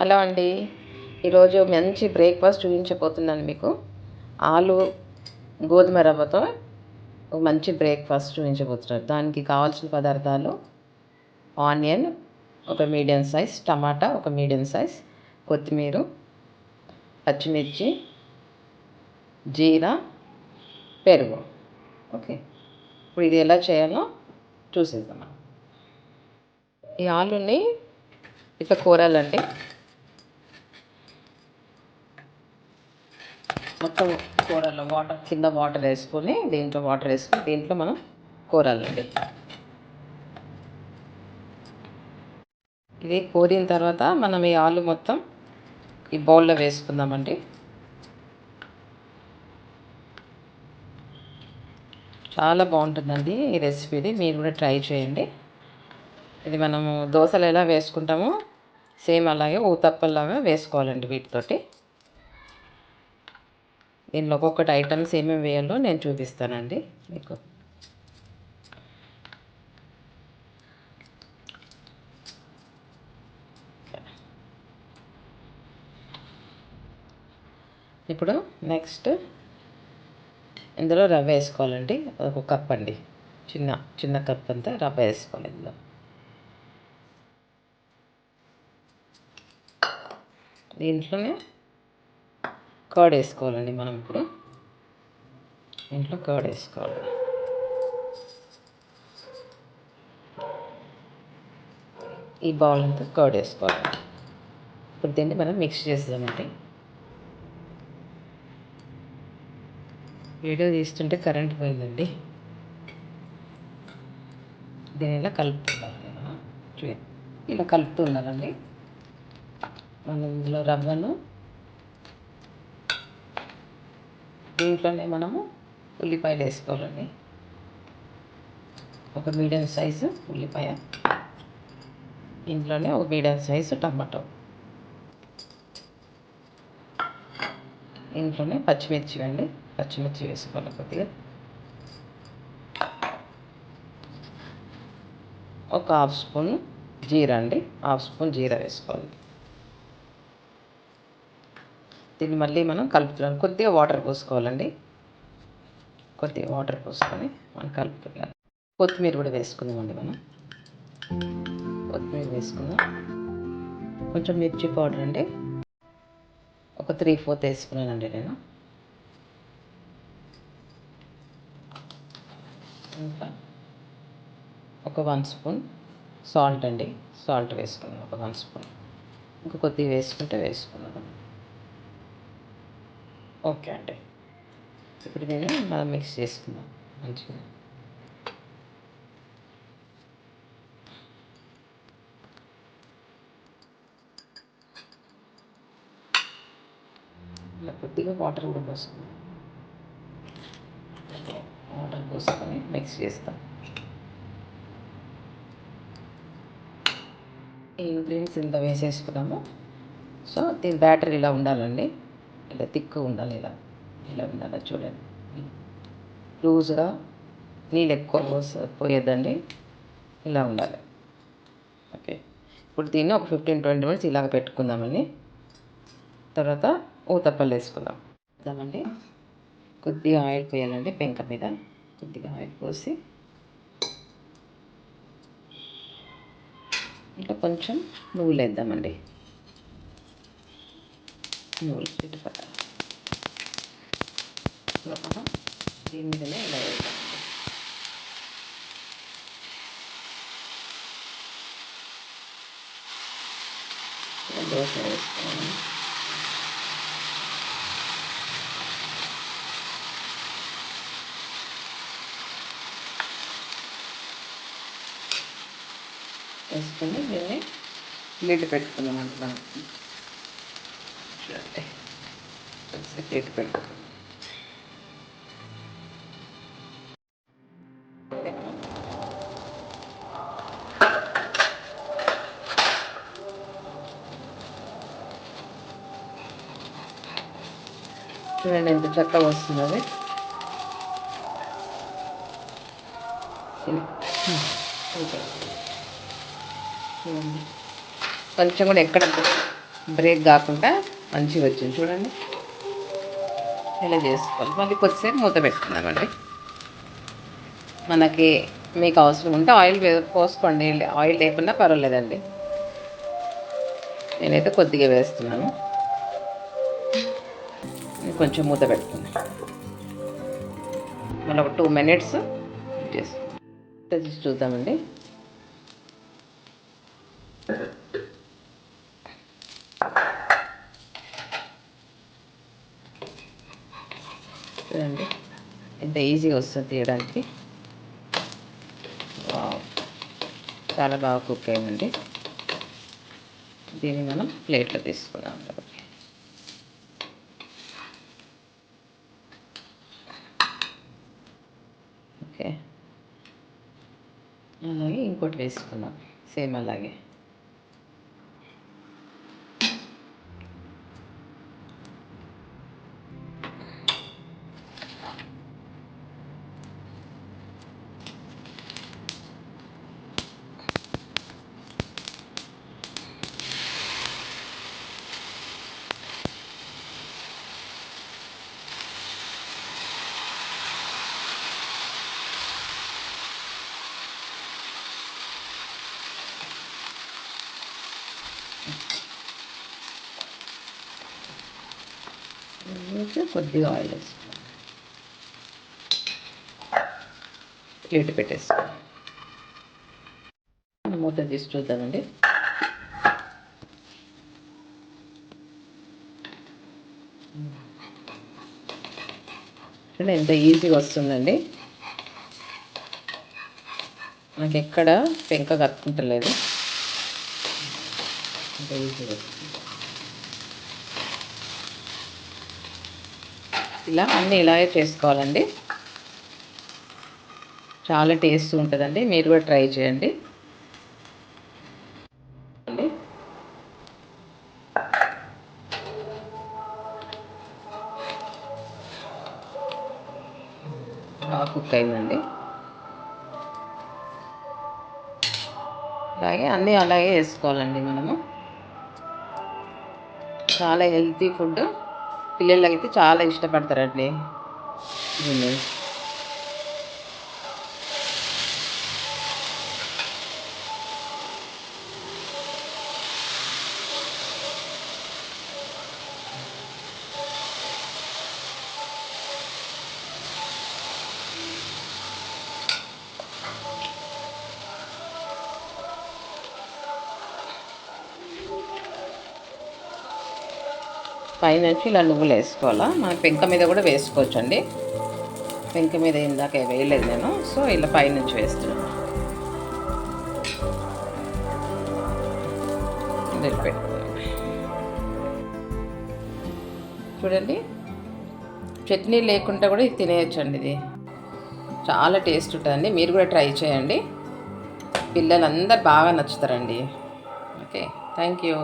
Hello అండి. ఈరోజు మంచి బ్రేక్ఫాస్ట్ చూపించబోతున్నాను మీకు. ఆలు గోధుమ రవ్వతో ఒక మంచి బ్రేక్ఫాస్ట్ చూపించబోతున్నాను. దానికి కావాల్సిన పదార్థాలు: ఆనియన్ ఒక మీడియం సైజ్, టమాటా ఒక మీడియం సైజ్, కొత్తిమీర, పచ్చిమిర్చి, జీరా, పెరుగు. ఓకే, ఇప్పుడు ఇది ఎలా చేయాలో చూసేద్దాం. ఈ ఆలుని ఇట్లా కూరాలండి. మొత్తం కూరలో కింద వాటర్ వేసుకొని దీంట్లో మనం కూరాలండి. ఇది కోరిన తర్వాత మనం ఈ ఆలు మొత్తం ఈ బౌల్లో వేసుకుందామండి. చాలా బాగుంటుందండి ఈ రెసిపీది, మీరు కూడా ట్రై చేయండి. ఇది మనము దోశలు ఎలా వేసుకుంటామో సేమ్ అలాగే ఊతప్పల్లాగా వేసుకోవాలండి. వీటితోటి దీనిలో ఒక్కొక్కటి ఐటమ్స్ ఏమేమి వేయాలో నేను చూపిస్తానండి మీకు. ఇప్పుడు నెక్స్ట్ ఇందులో రవ్వ వేసుకోవాలండి. ఒక కప్ అండి, చిన్న కప్ అంతా రవ్వ వేసుకోవాలి. ఇందులో దీంట్లోనే కర్డ్ వేసుకోవాలండి. మనం ఇప్పుడు దీంట్లో కర్డ్ వేసుకోవాలి. ఈ బౌల్ అంతా కర్డ్ వేసుకోవాలి. ఇప్పుడు దీన్ని మనం మిక్స్ చేద్దామండి. వీడియో తీస్తుంటే కరెంట్ పోయిందండి. దీని ఇలా కలుపుతుండాలి. చూడండి, ఇలా కలుపుతూ ఉండాలండి. మనం ఇందులో రవ్వను దీంట్లోనే మనము ఉల్లిపాయలు వేసుకోవాలండి. ఒక మీడియం సైజు ఉల్లిపాయ, ఇంట్లోనే ఒక మీడియం సైజు టమాటో, ఇంట్లోనే పచ్చిమిర్చి అండి. పచ్చిమిర్చి వేసుకోవాలి కొద్దిగా. ఒక హాఫ్ స్పూన్ జీరా అండి, హాఫ్ స్పూన్ జీరా వేసుకోవాలి. దీన్ని మళ్ళీ మనం కలుపుతున్నాం. కొద్దిగా వాటర్ పోసుకోవాలండి. కొద్దిగా వాటర్ పోసుకొని మనం కలుపుతున్నాం. కొత్తిమీర కూడా వేసుకుందామండి. మనం కొత్తిమీర వేసుకుందాం. కొంచెం మిర్చి పౌడర్ అండి, ఒక 3/4 వేసుకున్నానండి నేను. ఇంకా ఒక 1 స్పూన్ సాల్ట్ అండి, సాల్ట్ వేసుకున్నాం. ఒక 1 స్పూన్, ఇంకా కొద్దిగా వేసుకుంటే వేసుకున్నాను. ఓకే అండి. ఇప్పుడు దీన్ని మనం మిక్స్ చేసుకుందాం మంచిగా. ఇలా కొద్దిగా వాటర్ కూడా పోసుకుందాం. వాటర్ పోసుకొని మిక్స్ చేస్తాం. ఈ ఇంగ్రీడియంట్స్ ఇంత వేసేసుకున్నాము. సో దీని బ్యాటర్ ఇలా ఉండాలండి. ఇలా తిక్కుగా ఉండాలి. ఇలా ఉండాలి. చూడండి, లూజ్గా, నీళ్ళు ఎక్కువ పోయేద్దండి. ఇలా ఉండాలి. ఓకే, ఇప్పుడు దీన్ని ఒక 15-20 మినిట్స్ ఇలాగ పెట్టుకుందామండి. తర్వాత ఊతప్పలు వేసుకుందామండి. కొద్దిగా ఆయిల్ పోయాలండి. పెంక మీద కొద్దిగా ఆయిల్ పోసి ఇంకా కొంచెం నువ్వులు వేద్దామండి. నువ్వులు చుట్టుపక్కల దీని మీదనే ఇలా వేద్దాం. దోశ వేసుకోవాలి. వేసుకొని దీన్ని లిడ్ పెట్టుకుందాం అంటున్నాను. చూడండి, లిడ్ పెట్టుకుందాం. చూడండి ఎంత చక్కగా వస్తుంది అది. చూడండి, కొంచెం కూడా ఎక్కడ బ్రేక్ కాకుండా మంచిగా వచ్చింది చూడండి. ఇలా చేసుకోవాలి. మళ్ళీ కొద్దిసేపు మూత పెట్టుకుందామండి. మనకి మీకు అవసరం ఉంటే ఆయిల్ పోసుకోండి, ఆయిల్ లేకుండా పర్వాలేదండి. నేనైతే కొద్దిగా వేస్తున్నాను. కొంచెం మూత పెట్టుకున్నాను. మళ్ళీ ఒక 2 minutes చూద్దామండి. చూడండి ఎంత ఈజీగా వస్తుంది తీయడానికి. చాలా బాగా కుక్ అయిందండి. దీన్ని మనం ప్లేట్లో తీసుకున్నాం. ఓకే, అలాగే ఇంకోటి వేసుకున్నాం సేమ్ అలాగే. కొద్దిగా ఆయిల్ వేసుకో, ప్లేట్ పెట్టేసుకో. మూత తీసి చూద్దామండి. చూడండి ఎంత ఈజీగా వస్తుందండి. నాకు ఎక్కడ పెంక కట్టుకుంటలేదు. ఎంత ఈజీగా వస్తుంది. ఇలా అన్నీ ఇలాగే చేసుకోవాలండి. చాలా టేస్ట్ ఉంటుందండి. మీరు కూడా ట్రై చేయండి. బాగా కుక్ అయిందండి. అలాగే అన్నీ అలాగే వేసుకోవాలండి మనము. చాలా హెల్తీ ఫుడ్, పిల్లలకైతే చాలా ఇష్టపడతారండి. పైనుంచి ఇలా నువ్వులు వేసుకోవాలా. మన పెంక మీద కూడా వేసుకోవచ్చు అండి. పెంక మీద ఇందాక వేయలేదు నేను, సో ఇలా పైనుంచి వేస్తున్నాను. చూడండి, చట్నీ లేకుండా కూడా ఇది తినేయచ్చండి. ఇది చాలా టేస్ట్ ఉంటుందండి. మీరు కూడా ట్రై చేయండి. పిల్లలందరూ బాగా నచ్చుతారండి. Okay, thank you.